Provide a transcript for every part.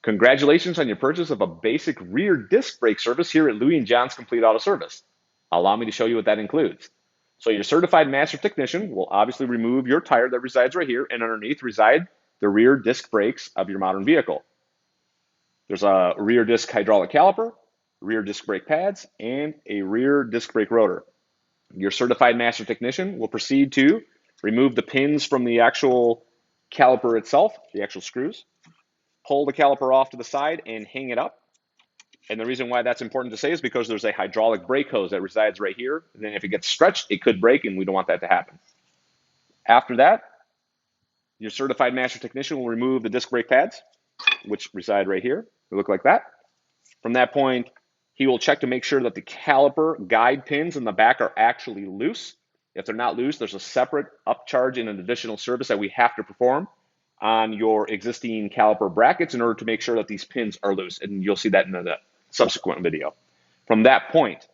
Congratulations on your purchase of a basic rear disc brake service here at Louie and John's Complete Auto Service. Allow me to show you what that includes. So your certified master technician will obviously remove your tire that resides right here, and underneath reside the rear disc brakes of your modern vehicle. There's a rear disc hydraulic caliper, rear disc brake pads, and a rear disc brake rotor. Your certified master technician will proceed to remove the pins from the actual caliper itself, the actual screws, pull the caliper off to the side and hang it up. And the reason why that's important to say is because there's a hydraulic brake hose that resides right here. And then if it gets stretched, it could break, and we don't want that to happen. After that, your certified master technician will remove the disc brake pads, which reside right here. They look like that. From that point, he will check to make sure that the caliper guide pins in the back are actually loose. If they're not loose, there's a separate upcharge and an additional service that we have to perform on your existing caliper brackets in order to make sure that these pins are loose. And you'll see that in the subsequent video. From that point,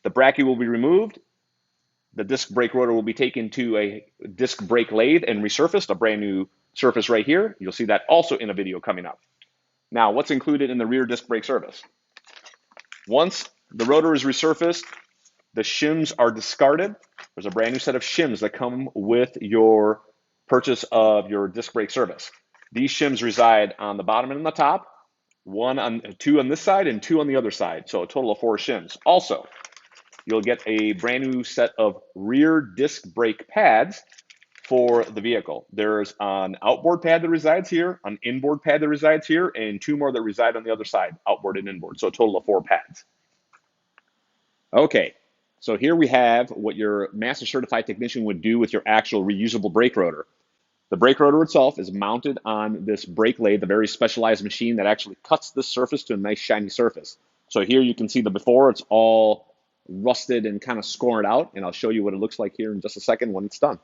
the bracket will be removed. The disc brake rotor will be taken to a disc brake lathe and resurfaced, a brand new surface right here. You'll see that also in a video coming up. Now, what's included in the rear disc brake service? Once the rotor is resurfaced, the shims are discarded. There's a brand new set of shims that come with your purchase of your disc brake service. These shims reside on the bottom and on the top, two on this side and two on the other side, so a total of 4 shims. Also, you'll get a brand new set of rear disc brake pads for the vehicle. There's an outboard pad that resides here, an inboard pad that resides here, and 2 more that reside on the other side, outboard and inboard, so a total of 4 pads. Okay, so here we have what your master certified technician would do with your actual reusable brake rotor. The brake rotor itself is mounted on this brake lathe, a very specialized machine that actually cuts this surface to a nice shiny surface. So here you can see the before, it's all rusted and kind of scored out, and I'll show you what it looks like here in just a second when it's done.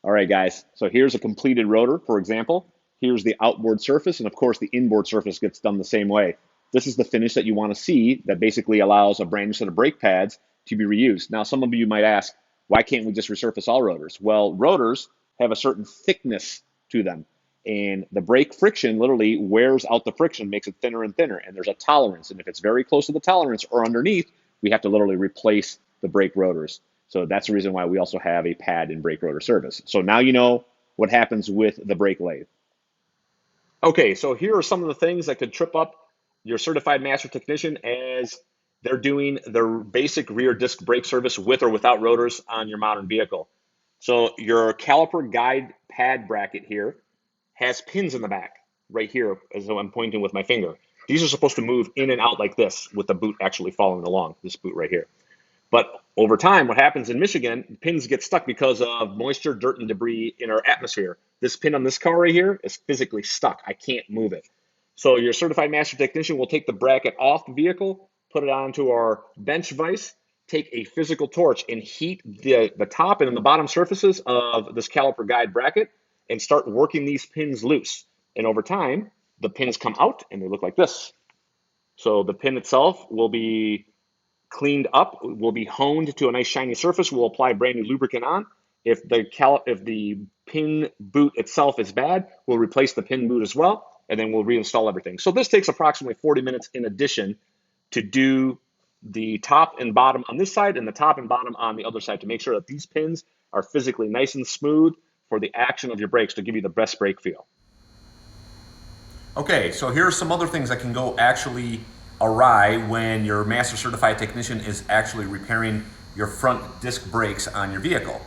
All right, guys, so here's a completed rotor, for example. Here's the outboard surface, and of course the inboard surface gets done the same way. This is the finish that you want to see that basically allows a brand new set of brake pads to be reused. Now, some of you might ask, why can't we just resurface all rotors? Well, rotors have a certain thickness to them, and the brake friction literally wears out the friction, makes it thinner and thinner, and there's a tolerance. And if it's very close to the tolerance or underneath, we have to literally replace the brake rotors. So that's the reason why we also have a pad and brake rotor service. So now you know what happens with the brake lathe. Okay, so here are some of the things that could trip up your certified master technician as they're doing their basic rear disc brake service with or without rotors on your modern vehicle. So your caliper guide pad bracket here has pins in the back right here, as though I'm pointing with my finger. These are supposed to move in and out like this with the boot actually following along, this boot right here. But over time, what happens in Michigan, pins get stuck because of moisture, dirt, and debris in our atmosphere. This pin on this car right here is physically stuck. I can't move it. So your certified master technician will take the bracket off the vehicle, put it onto our bench vise, take a physical torch and heat the top and the bottom surfaces of this caliper guide bracket and start working these pins loose. And over time, the pins come out and they look like this. So the pin itself will be cleaned up, will be honed to a nice shiny surface. We'll apply brand new lubricant on. If the pin boot itself is bad, we'll replace the pin boot as well, and then we'll reinstall everything. So this takes approximately 40 minutes in addition to do the top and bottom on this side and the top and bottom on the other side to make sure that these pins are physically nice and smooth for the action of your brakes to give you the best brake feel. Okay, so here are some other things that can go actually awry when your master certified technician is actually repairing your front disc brakes on your vehicle.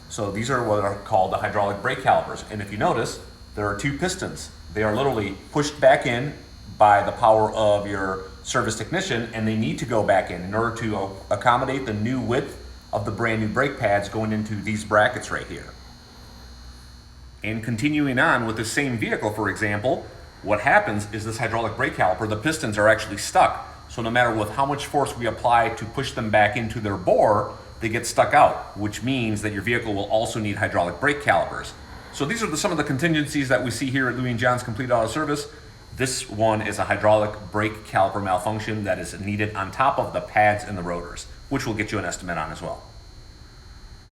So these are what are called the hydraulic brake calipers. And if you notice, there are 2 pistons. They are literally pushed back in by the power of your service technician, and they need to go back in order to accommodate the new width of the brand new brake pads going into these brackets right here. And continuing on with the same vehicle, for example, what happens is this hydraulic brake caliper, the pistons are actually stuck. So no matter with how much force we apply to push them back into their bore, they get stuck out, which means that your vehicle will also need hydraulic brake calipers. So these are some of the contingencies that we see here at Louie and John's Complete Auto Service. This one is a hydraulic brake caliper malfunction that is needed on top of the pads and the rotors, which will get you an estimate on as well.